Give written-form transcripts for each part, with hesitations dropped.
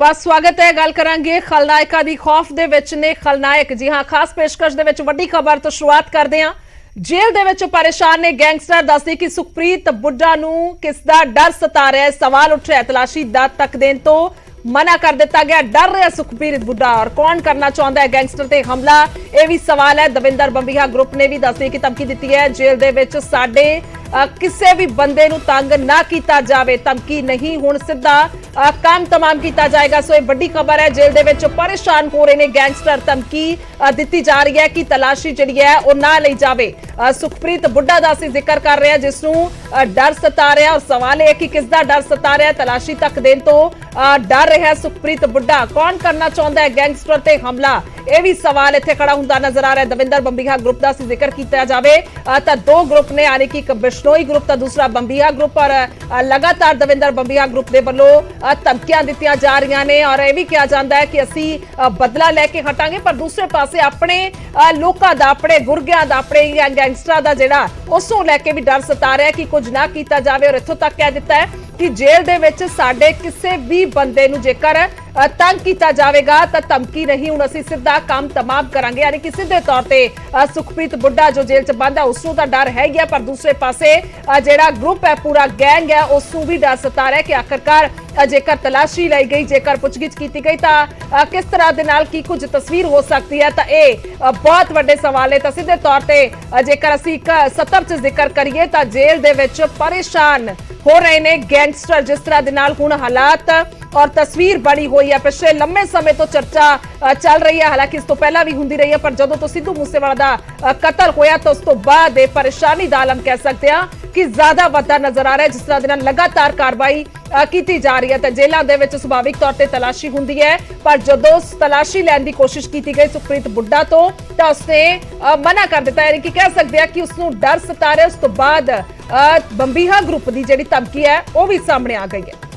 बस स्वागत है। गल करांगे खलनायका दी खौफ दे विच ने खलनायक। जी हां, खास पेशकश दे विच वड्डी खबर तो शुरुआत करदे हां। जेल दे विच परेशान ने गैंगस्टर। दसदी कि सुखप्रीत बुड्ढा नूं किस दा डर सता रहा है। सवाल उठ रहा है, तलाशी दा तक देन तो मना कर दिता गया। डर रहा सुखप्रीत बुड्ढा और कौन करना चाहता है गैंगस्टर ते हमला, यह भी सवाल है। दविंदर बंबीहा ग्रुप ने भी दसदी कि धमकी दी है, जेल दे विच साडे किसी भी बंदे नूं तंग ना किया जाए। धमकी नहीं, हुण सीधा काम तमाम किया जाएगा। सो ये बड़ी खबर है। जेल दे विच परेशान हो रहे ने गैंगस्टर। धमकी दी जा रही है कि तलाशी जिहड़ी है वो ना ली जाए। सुखप्रीत बुड्ढा दा असीं जिक्र कर रहे हैं जिसनूं डर सता रहा। और सवाल है कि किसदा डर सता रहा। तलाशी तक देन तो डर रहा है सुखप्रीत बुड्ढा। कौन करना चाहता है गैंगस्टर ते हमला, यह भी सवाल इत्थे खड़ा हुंदा नजर आ रहा है। दविंदर बंबीहा ग्रुप का जिक्र किया जाए तो दो ग्रुप ने, यानी कि एक बिश्नोई ग्रुप तो दूसरा बंबीहा ग्रुप। और लगातार दविंदर बंबीहा ग्रुप के वलों धमकियां दित्तियां जा रही ने और यह भी कहा जाता है कि असी बदला लैके हटांगे। पर दूसरे पासे अपने लोगों का, अपने गुरगियां का, अपने गैंगस्टरां का जिहड़ा उसों लैके भी डर सता रहा है कि कुछ ना किया जाए। और इत्थों तक कह दिता है कि जेल दे विच साडे किसी भी बंदे नूं जेकर तंग किया जाएगा तो धमकी नहीं, हुण असीं सीधा काम तमाम करांगे। यानी कि सीधे तौर पर सुखप्रीत बुड्ढा जो जेल च बंद है उसनूं तां डर है ही है, पर दूसरे पासे जिहड़ा ग्रुप है, पूरा गैंग है, उसनूं भी डर सता रहा है कि आखिरकार जेकर तलाशी लाई गई, जेकर पुछगिछ की गई तो किस तरह दे नाल की कुछ तस्वीर हो सकती है। तो यह बहुत वड्डे सवाल है। तो सीधे तौर पर जेकर असीं एक सतब च जिक्र करिए तो जेल दे विच परेशान हो रहे ने गैंगस्टर। जिस तरह दे नाल हुण हालात और तस्वीर बनी हुई है, पिछले लंबे समय तो चर्चा चल रही है, हालांकि इस तो पहला भी होंदी रही है, पर जदों तो सिद्धू मूसेवाला दा कतल होया तो उस तो बाद परेशानी दा आलम कह सकते हैं कि ज्यादा वधदा नजर आ रहा है। जिस तरह दे नाल लगातार कार्रवाई की जा रही है तो जेलों के विच सुभाविक तौर पर तलाशी होंदी है, पर जदों तलाशी लैण की कोशिश की गई सुखप्रीत बुड्ढा तो उसने मना कर दिता। यानी कि कह सकते हैं कि उसनूं डर सता रहा। उस तो बाद बंबीहा ग्रुप की जिहड़ी धमकी है वह भी सामने आ गई है।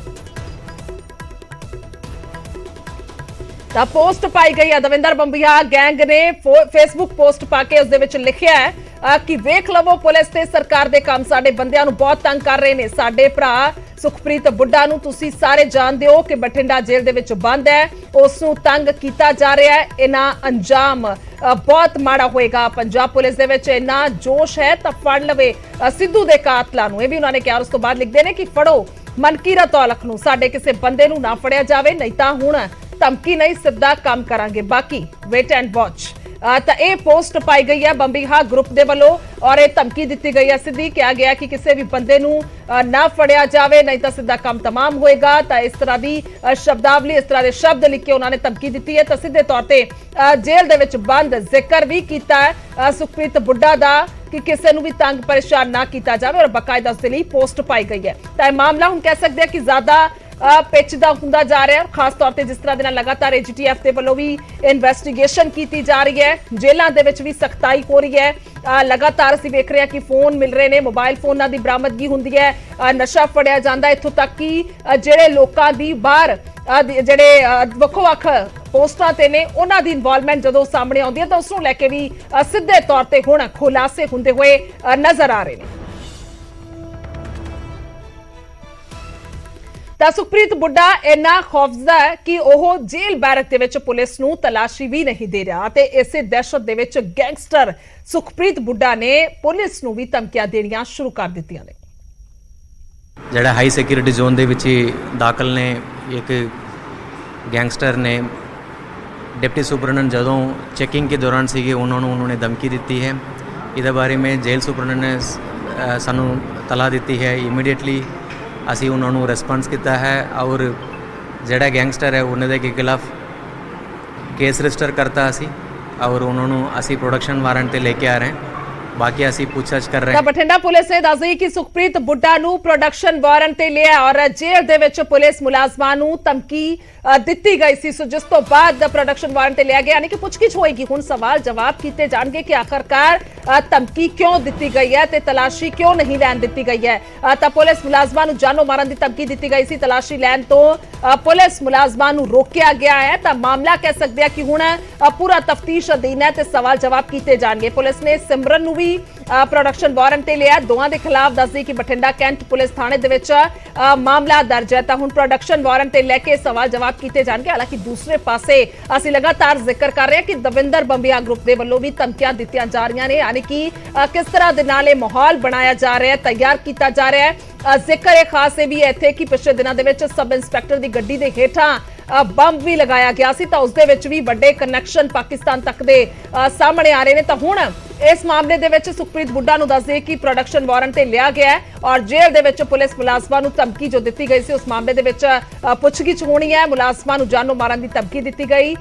पोस्ट पाई गई है। दविंदर बंबीहा गैंग ने फेसबुक पोस्ट पाके उस दे विच लिखिया है कि वेख लवो पुलिस ते सरकार दे काम साडे बंदियां नूं बहुत तंग कर रहे ने। साडे भरा सुखप्रीत बुड्ढा नूं तुसीं सारे जानदे हो कि बठिंडा जेल दे विच बंद है, उसनूं तंग कीता जा रहा है। इना अंजाम बहुत माड़ा होएगा। पंजाब पुलिस दे विच इना जोश है तो फड़ लवे सिद्धू दे कातलां नूं, यह भी उन्होंने कहा। उस तो बाद लिखते हैं कि फड़ो मनकीरत औलख नूं, साडे किसी बंदे नूं ना फड़िया जावे, नहीं तां हुण धमकी नहीं, सीधा काम करांगे, बाकी वेट एंड वॉच। तो यह पोस्ट पाई गई है बंबीहा ग्रुप के वलों और यह धमकी दी गई है। सीधी कहा गया कि किसी भी बंदे नूं ना फड़िया जाए, नहीं तो सीधा काम तमाम होएगा। तो इस तरह की शब्दावली, इस तरह के शब्द लिख के उन्होंने धमकी दी है। तो सीधे तौर पर जेल दे विच बंद जिक्र भी किया है सुखप्रीत बुड्ढा का कि किसी नूं भी तंग परेशान ना किया जाए और बकायदा उसके लिए पोस्ट पाई गई है। तो यह मामला हम कह सकते हैं कि ज्यादा पेचीदा होंदा जा रहा है। खास तौर पर जिस तरह के लगातार AGTF के वलों भी इन्वेस्टिगेशन की जा रही है, जेलों के विच भी सख्ताई हो रही है। लगातार असीं वेख रहे हैं कि फोन मिल रहे हैं, मोबाइल फोनां की बरामदगी होंदी है, नशा फड़िया जाता है। इत्थों तक कि जिहड़े लोकां दी बाहर जिहड़े वक्खो-वक्ख पोस्टां ते ने उन्हां दी इन्वॉल्वमेंट जदों सामने आउंदी है तो उसनूं लैके भी सीधे तौर पर हुण खुलासे हुंदे होए नजर आ रहे हैं। सुखप्रीत बुड्ढा इन्ना खौफजदा है कि वह जेल बैरक दे विच पुलिस नूं तलाशी भी नहीं दे रहा। ते इसे दहशत दे विच गैंगस्टर सुखप्रीत बुड्ढा ने पुलिस नूं भी धमकियां देनियां शुरू कर दित्तियां ने। जिहड़ा हाई सिक्योरिटी जोन दे विच दाखल ने एक गैंगस्टर ने डिप्टी सुपरडेंट जदों चैकिंग के दौरान सीगे उन्होंने धमकी दी है। इहदे बारे में जेल सुपरडेंट ने सानू तला दी है। इमीडिएटली असी उन्होंने रिस्पॉन्स किया है और जिहड़ा गैंगस्टर है उन्होंने के खिलाफ केस रजिस्टर करता असी और उन्होंने असी प्रोडक्शन वारंट ते लेके आ रहे हैं। बाकी असी पूछताछ कर रहे हैं। बठिंडा पुलिस ने दस दी कि सुखप्रीत बुड्ढा नूं प्रोडक्शन वारंट ते लिया और जेल दे विच पुलिस मुलाजमां नूं धमकी दित्ती गई सी। सो जिस तो बाद प्रोडक्शन वारंट ते लिया गया, यानी कि पुछगिछ होएगी। हुण सवाल जवाब कीते जाणगे कि आखिरकार ਧਮਕੀ ਕਿਉਂ ਦਿੱਤੀ ਗਈ ਹੈ ਤੇ ਤਲਾਸ਼ੀ ਕਿਉਂ ਨਹੀਂ ਲੈਣ ਦਿੱਤੀ ਗਈ ਹੈ। ਤਾਂ ਪੁਲਿਸ ਮੁਲਾਜ਼ਮਾਂ ਨੂੰ ਜਾਨੋਂ ਮਾਰਨ ਦੀ ਧਮਕੀ ਦਿੱਤੀ ਗਈ ਸੀ। ਤਲਾਸ਼ੀ ਲੈਣ ਤੋਂ ਪੁਲਿਸ ਮੁਲਾਜ਼ਮਾਂ ਨੂੰ ਰੋਕਿਆ ਗਿਆ ਹੈ। ਤਾਂ ਮਾਮਲਾ ਕਹਿ ਸਕਦੇ ਆ ਕਿ ਹੁਣ ਪੂਰਾ ਤਫਤੀਸ਼ ਅਧੀਨ ਹੈ ਤੇ ਸਵਾਲ ਜਵਾਬ ਕੀਤੇ ਜਾਣਗੇ। ਪੁਲਿਸ ਨੇ ਸਿਮਰਨ ਨੂੰ ਵੀ ਪ੍ਰੋਡਕਸ਼ਨ ਵਾਰੰਟ ਤੇ ਲਿਆ। ਦੋਵਾਂ ਦੇ ਖਿਲਾਫ ਦੱਸਦੀ ਕਿ ਬਠਿੰਡਾ ਕੈਂਟ ਪੁਲਿਸ ਥਾਣੇ ਦੇ ਵਿੱਚ ਮਾਮਲਾ ਦਰਜ ਹੈ। ਤਾਂ ਹੁਣ ਪ੍ਰੋਡਕਸ਼ਨ ਵਾਰੰਟ ਤੇ ਲੈ ਕੇ ਸਵਾਲ ਜਵਾਬ ਕੀਤੇ ਜਾਣਗੇ। ਹਾਲਾਂਕਿ ਦੂਸਰੇ ਪਾਸੇ ਅਸੀਂ ਲਗਾਤਾਰ ਜ਼ਿਕਰ ਕਰ ਰਹੇ ਹਾਂ ਕਿ ਦਵਿੰਦਰ ਬੰਬੀਆ ਗਰੁੱਪ ਦੇ ਵੱਲੋਂ ਵੀ ਧਮਕੀਆਂ ਦਿੱਤੀਆਂ ਜਾ ਰਹੀਆਂ ਨੇ, ਯਾਨੀ ਕਿ ਕਿਸ ਤਰ੍ਹਾਂ ਦੇ ਨਾਲ ਇਹ ਮਾਹੌਲ ਬਣਾਇਆ ਜਾ ਰਿਹਾ ਹੈ, ਤਿਆਰ ਕੀਤਾ ਜਾ ਰਿਹਾ ਹੈ। ਜ਼ਿਕਰ ਇਹ ਖਾਸ ਹੈ ਵੀ ਇੱਥੇ ਕਿ ਪਿਛਲੇ ਦਿਨਾਂ ਦੇ ਵਿੱਚ ਸਬ ਇੰਸਪੈਕਟਰ ਦੀ ਗੱਡੀ ਦੇ ਹੇਠਾਂ ਬੰਬ ਵੀ ਲਗਾਇਆ ਗਿਆ ਸੀ, ਤਾਂ ਉਸ ਦੇ ਵਿੱਚ ਵੀ ਵੱਡੇ ਕਨੈਕਸ਼ਨ ਪਾਕਿਸਤਾਨ ਤੱਕ ਦੇ ਸਾਹਮਣੇ ਆ ਰਹੇ ਨੇ। ਤਾਂ ਹੁਣ ਇਸ ਮਾਮਲੇ ਦੇ ਵਿੱਚ ਸੁਖਪ੍ਰੀਤ ਬੁੱਢਾ ਨੂੰ ਦੱਸ ਦਈਏ ਕਿ ਪ੍ਰੋਡਕਸ਼ਨ ਵਾਰੰਟ ਤੇ ਲਿਆ ਗਿਆ ਹੈ ਔਰ ਜੇਲ੍ਹ ਦੇ ਵਿੱਚ ਪੁਲਿਸ ਮੁਲਾਜ਼ਮਾਂ ਨੂੰ ਧਮਕੀ ਜੋ ਦਿੱਤੀ ਗਈ ਸੀ ਉਸ ਮਾਮਲੇ ਦੇ ਵਿੱਚ ਪੁੱਛਗਿੱਛ ਹੋਣੀ ਹੈ। ਮੁਲਾਜ਼ਮਾਂ ਨੂੰ ਜਾਨੋਂ ਮਾਰਨ ਦੀ ਧਮਕੀ ਦਿੱਤੀ ਗਈ।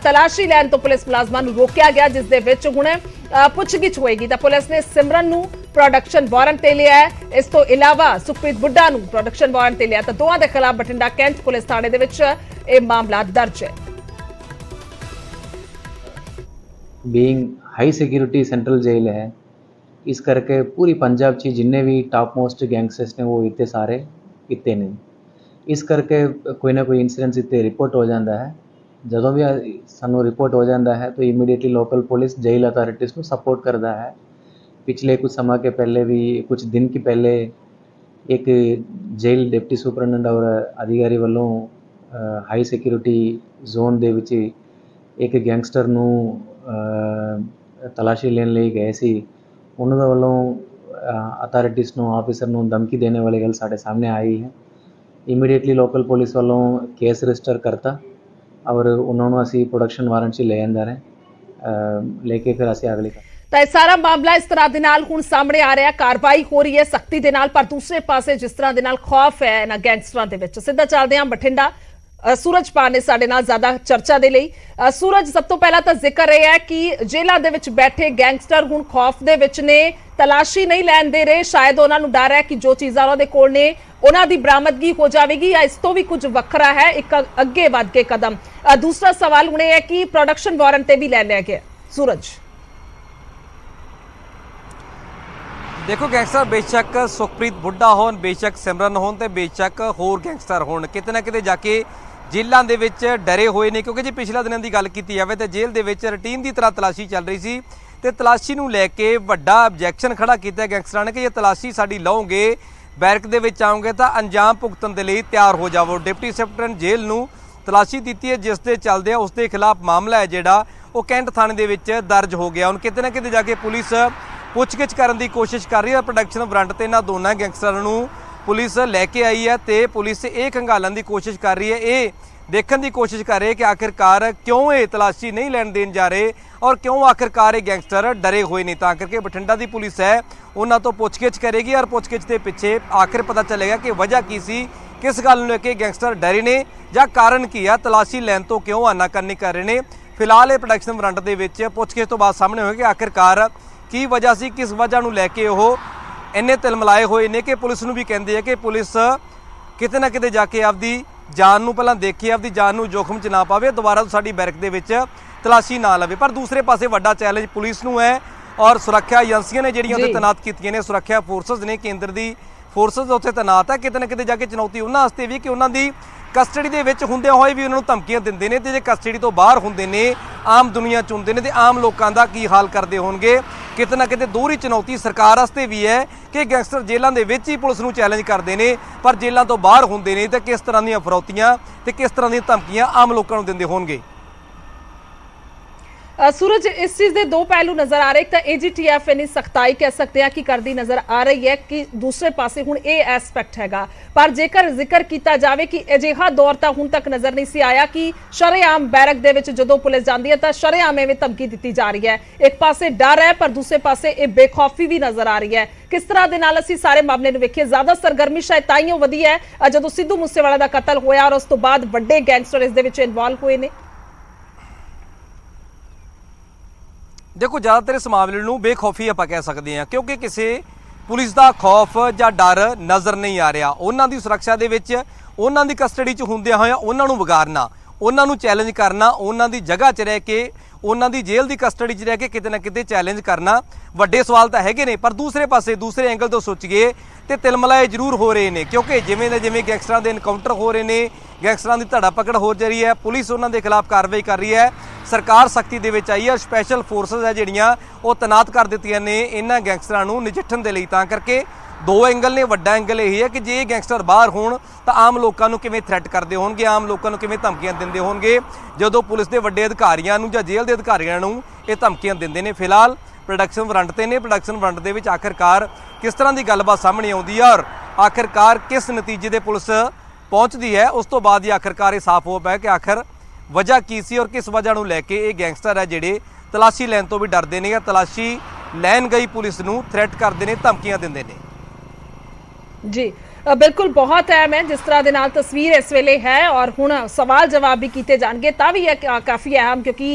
ਤਲਾਸ਼ੀ ਲੈਣ ਤੋਂ ਪੁਲਿਸ ਮੁਲਾਜ਼ਮਾਂ ਨੂੰ ਰੋਕਿਆ ਗਿਆ, ਜਿਸ ਦੇ ਵਿੱਚ ਹੁਣ ਪੁੱਛਗਿੱਛ ਹੋਏਗੀ। ਤਾਂ ਪੁਲਿਸ ਨੇ ਸਿਮਰਨ ਨੂੰ ਪ੍ਰੋਡਕਸ਼ਨ ਵਾਰੰਟ ਤੇ ਲਿਆ ਹੈ। ਇਸ ਤੋਂ ਇਲਾਵਾ ਸੁਖਪ੍ਰੀਤ ਬੁੱਢਾ ਨੂੰ ਪ੍ਰੋਡਕਸ਼ਨ ਵਾਰੰਟ ਤੇ ਲਿਆ। ਤਾਂ ਦੋਵਾਂ ਦੇ ਖਿਲਾਫ ਬਠਿੰਡਾ ਕੈਂਟ ਪੁਲਿਸ ਥਾਣੇ ਦੇ ਵਿੱਚ ਇਹ ਮਾਮਲਾ ਦਰਜ ਹੈ। Being high security central jail है, इस करके पूरी पंजाब च जिन्ने भी टॉप मोस्ट गैंगस्टर्स ने वो इतने सारे इतने ने, इस करके कोई ना कोई इंसीडेंस इतने रिपोर्ट हो जाता है। जदों भी सानू रिपोर्ट हो जाता है तो immediately local police jail authorities को सपोर्ट करता है। पिछले कुछ समय के पहले भी, कुछ दिन की पहले एक जेल डिप्टी सुपरिटेंडेंट और अधिकारी वालों हाई सिक्योरिटी जोन दे विच एक गैंगस्टर नू तलाशी लेने ਲਈ ਗਏ ਸੀ। ਉਹਨਾਂ ਦੇ ਵੱਲੋਂ ਅਥਾਰਟੀਜ਼ ਨੂੰ, ਆਫਿਸਰ ਨੂੰ ਧਮਕੀ ਦੇਣੇ ਵਾਲੀ ਗੱਲ ਸਾਡੇ ਸਾਹਮਣੇ ਆਈ ਹੈ। ਇਮੀਡੀਏਟਲੀ ਲੋਕਲ ਪੁਲਿਸ ਵੱਲੋਂ ਕੇਸ ਰਜਿਸਟਰ ਕਰਤਾ ਔਰ ਉਹਨਾਂ ਨੂੰ ਅਸੀਂ ਪ੍ਰੋਡਕਸ਼ਨ ਵਾਰੰਟ 'ਚ ਲੈ ਅੰਦਰ ਹੈ ਲੈ ਕੇ ਫਿਰ ਅਸੀਂ ਅਗਲੀ ਤਾਂ ਇਹ ਸਾਰਾ ਮਾਮਲਾ ਇਸ ਤਰ੍ਹਾਂ ਦੇ ਨਾਲ ਹੁਣ ਸਾਹਮਣੇ ਆ ਰਿਹਾ। ਕਾਰਵਾਈ ਹੋ ਰਹੀ ਹੈ ਸਖਤੀ ਦੇ ਨਾਲ, ਪਰ ਦੂਸਰੇ ਪਾਸੇ ਜਿਸ ਤਰ੍ਹਾਂ ਦੇ ਨਾਲ ਖੌਫ ਹੈ ਇਹਨਾਂ ਗੈਂਗਸਟਰਾਂ ਦੇ ਵਿੱਚ। ਸਿੱਧਾ ਚੱਲਦੇ ਹਾਂ ਬਠਿੰਡਾ। सूरज पाल ने साडे नाल ज्यादा चर्चा दे लई। सूरज, सब तो पहला तो जिक्र यह है कि जेलों दे विच बैठे गैंगस्टर हुण खौफ दे विच ने, तलाशी नहीं लैण दे रहे। शायद उन्हां नूं डर है कि जो चीज़ां उन्हां दे कोल ने उन्हां दी बरामदगी हो जाएगी, या इस तो भी कुछ वखरा है, एक अगे वध के कदम। दूसरा सवाल हुण है कि प्रोडक्शन वारंट ते भी लै लिया गया। सूरज, देखो गैंगस्टर बेशक सुखप्रीत बुढ़ा होन, बेशक सिमरन होन ते बेशक होर गैंगस्टर होन, किते ना किते जाके जेलों के विच डरे हुए ने। क्योंकि जे पिछले दिनों की गल की जाए तो जेल के विच रूटीन की तरह तलाशी चल रही सी ते तलाशी नूं लैके वड्डा ऑब्जैक्शन खड़ा किया गैंगस्टरां ने कि जे तलाशी साडी लओगे, बैरक दे विच आओगे तो अंजाम भुगतण दे लई तैयार हो जावो। डिप्टी सुपरिटेंडेंट जेल नूं तलाशी दित्ती है, जिस दे चलदे उस दे खिलाफ मामला है जिहड़ा वो कैंट थाणे दे विच दर्ज हो गया। हुण किते ना किते जाके पुलिस पुछगिछ करने की कोशिश कर रही है। प्रोडक्शन वारंट ते इन्हां दोनों गैंगस्टरां नूं पुलिस लैके आई है तो पुलिस ये खंगालन की कोशिश कर रही है, ये देखने की कोशिश कर रही है कि आखिरकार क्यों ये तलाशी नहीं लैन देन जा रहे और क्यों आखिरकार ये गैंगस्टर डरे हुए नहीं। तो करके बठिंडा की पुलिस है उन्होंने तो पुछगिछ करेगी और पुछगिछ के पिछे आखिर पता चलेगा कि वजह की सी, किस गल नूं लेके गैंगस्टर डरे ने या कारण की है, तलाशी लैन तो क्यों आनाकानी कर रहे हैं। फिलहाल ये प्रोडक्शन वारंट के विच पुछगिछ तो बाद सामने होगा कि आखिरकार की वजह सी, किस वजह नूं लैके वो इन्ने तिलमिलाए हुए ने कि पुलिस नूं भी कहते हैं कि पुलिस किते ना किते जाके आपदी जान नूं पहलां देखे, आपदी जान नूं जोखम च ना पावे, दोबारा साडी बैरक दे विच तलाशी ना लवे। पर दूसरे पासे वड्डा चैलेंज पुलिस नूं है और सुरक्षा एजेंसियां ने जिहड़ियां उत्थे तैनात कीतीआं ने, सुरक्षा फोर्सेस ने, केंद्र दी फोर्सेस उत्थे तैनात है। किते ना किते जाके चुनौती उन्हां वास्ते भी कि उन्हां दी कस्टडी दे विच हुंदे होए भी उन्हां नूं धमकीआं दिंदे ने, ते जे कस्टडी तो बाहर हुंदे ने, आम दुनिया च हुंदे ने ते आम लोकां दा की हाल करदे होणगे। किते ना किते दोहरी चुनौती सरकार वास्ते भी है कि गैंगस्टर जेलों के विच ही पुलिस नूं चैलेंज करते हैं, पर जेलों तो बाहर होंदे ने ते किस तरह दी फरौतियां ते किस तरह दी धमकियां आम लोकां नूं दिंदे होणगे। सूरज, इस चीज़ के दो पहलू नज़र आ रहे। एक तो AGTF इन्नी सख्ताई कह सकते हैं कि करती नज़र आ रही है कि दूसरे पासे हुण ये एस्पैक्ट हैगा, पर जेकर जिक्र किया जाए कि अजिहा दौर तो हुण तक नज़र नहीं सी आया कि शरेआम बैरक दे विच जदों पुलिस जाती है तो शरेआम इवें धमकी दी जा रही है। एक पासे डर है पर दूसरे पासे ये बेखौफी भी नज़र आ रही है। किस तरह के नाल असीं सारे मामले नूं वेखीए, ज़्यादा सरगर्मी शायद ताईयों वधी है जदों सिद्धू मूसेवाला दा कतल होया और उस तो बाद वड्डे गैंगस्टर इस दे विच इन्वॉल्व हुए ने। देखो ज़्यादातर इस मामले में बेखौफी आप कह सकते हैं, क्योंकि किसी पुलिस का खौफ या डर नज़र नहीं आ रहा। उन्हों की सुरक्षा के उन्हों की कस्टडी च होंदे होए उन्होंने विगारना, ਉਹਨਾਂ ਨੂੰ ਚੈਲੰਜ ਕਰਨਾ, ਉਹਨਾਂ ਦੀ ਜਗ੍ਹਾ 'ਚ ਰਹਿ ਕੇ, ਉਹਨਾਂ ਦੀ ਜੇਲ੍ਹ ਦੀ ਕਸਟਡੀ 'ਚ ਰਹਿ ਕੇ ਕਿਤੇ ਨਾ ਕਿਤੇ ਚੈਲੰਜ ਕਰਨਾ ਵੱਡੇ ਸਵਾਲ ਤਾਂ ਹੈਗੇ ਨੇ। ਪਰ ਦੂਸਰੇ ਪਾਸੇ ਦੂਸਰੇ ਐਂਗਲ ਤੋਂ ਸੋਚੀਏ ਤੇ ਤਿਲਮਲਾਏ ਜ਼ਰੂਰ ਹੋ ਰਹੇ ਨੇ, ਕਿਉਂਕਿ ਜਿਵੇਂ ਦੇ ਜਿਵੇਂ ਗੈਂਗਸਟਰਾਂ ਦੇ ਐਨਕਾਊਂਟਰ ਹੋ ਰਹੇ ਨੇ, ਗੈਂਗਸਟਰਾਂ ਦੀ ਧੜਾ ਪਕੜ ਹੋ ਰਹੀ ਹੈ, ਪੁਲਿਸ ਉਹਨਾਂ ਦੇ ਖਿਲਾਫ ਕਾਰਵਾਈ ਕਰ ਰਹੀ ਹੈ, ਸਰਕਾਰ ਸਖਤੀ ਦੇ ਵਿੱਚ ਆਈ ਹੈ, ਸਪੈਸ਼ਲ ਫੋਰਸਸ ਹੈ ਜਿਹੜੀਆਂ ਉਹ ਤੈਨਾਤ ਕਰ ਦਿੱਤੀਆਂ ਨੇ ਇਹਨਾਂ ਗੈਂਗਸਟਰਾਂ ਨੂੰ ਨਜਿੱਠਣ ਦੇ ਲਈ। ਤਾਂ ਕਰਕੇ ਦੋ ਐਂਗਲ ਨੇ। ਵੱਡਾ ਐਂਗਲ ਇਹ ਹੈ ਕਿ ਜੇ ਇਹ ਗੈਂਗਸਟਰ ਬਾਹਰ ਹੋਣ ਤਾਂ ਆਮ ਲੋਕਾਂ ਨੂੰ ਕਿਵੇਂ ਥ੍ਰੈਟ ਕਰਦੇ ਹੋਣਗੇ, ਆਮ ਲੋਕਾਂ ਨੂੰ ਕਿਵੇਂ ਧਮਕੀਆਂ ਦਿੰਦੇ ਹੋਣਗੇ, ਜਦੋਂ ਪੁਲਿਸ ਦੇ ਵੱਡੇ ਅਧਿਕਾਰੀਆਂ ਨੂੰ ਜਾਂ ਜੇਲ੍ਹ ਦੇ ਅਧਿਕਾਰੀਆਂ ਨੂੰ ਇਹ ਧਮਕੀਆਂ ਦਿੰਦੇ ਨੇ। ਫਿਲਹਾਲ ਪ੍ਰੋਡਕਸ਼ਨ ਵਾਰੰਟ ਤੇ ਨੇ। ਪ੍ਰੋਡਕਸ਼ਨ ਵਾਰੰਟ ਦੇ ਵਿੱਚ ਆਖਿਰਕਾਰ ਕਿਸ ਤਰ੍ਹਾਂ ਦੀ ਗੱਲਬਾਤ ਸਾਹਮਣੇ ਆਉਂਦੀ ਹੈ ਔਰ ਆਖਿਰਕਾਰ ਕਿਸ ਨਤੀਜੇ ਤੇ ਪੁਲਿਸ ਪਹੁੰਚਦੀ ਹੈ, ਉਸ ਤੋਂ ਬਾਅਦ ਹੀ ਆਖਿਰਕਾਰ ਇਹ ਸਾਫ਼ ਹੋ ਪਾਇਆ ਕਿ ਆਖਿਰ ਵਜ੍ਹਾ ਕੀ ਸੀ ਔਰ ਕਿਸ ਵਜ੍ਹਾ ਨੂੰ ਲੈ ਕੇ ਇਹ ਗੈਂਗਸਟਰ ਹੈ ਜਿਹੜੇ ਤਲਾਸ਼ੀ ਲੈਣ ਤੋਂ ਵੀ ਡਰਦੇ ਨੇ ਜਾਂ ਤਲਾਸ਼ੀ ਲੈਣ ਗਈ ਪੁਲਿਸ ਨੂੰ ਥ੍ਰੈਟ ਕਰਦੇ ਨੇ, ਧਮਕੀਆਂ ਦਿੰਦੇ ਨੇ। ਜੀ ਬਿਲकुल बहुत अहम है जिस तरह के नाल तस्वीर इस वेले है और हुण सवाल जवाब भी किए जाएंगे तां भी काफ़ी अहम, क्योंकि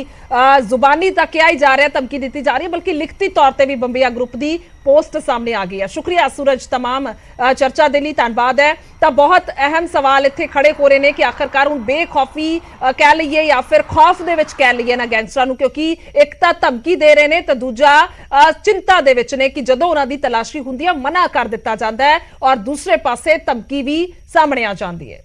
जुबानी तक क्या ही जा रहा है, धमकी दी जा रही है, बल्कि लिखती तौर पर भी बंबिया ग्रुप की पोस्ट सामने आ गई है। शुक्रिया सूरज, तमाम चर्चा के लिए धन्यवाद है। तो बहुत अहम सवाल इत्थे खड़े हो रहे हैं कि आखिरकार हुण बेखौफी कह लीए या फिर खौफ दे विच कह लीए ना गैंगस्टरां नूं, क्योंकि एक तां धमकी दे रहे हैं तो दूजा चिंता दे विच ने कि जदों उन्हां दी तलाशी हुंदी है मना कर दिता जाता है और दूसरे पासे धमकी भी सामने आ जाती है।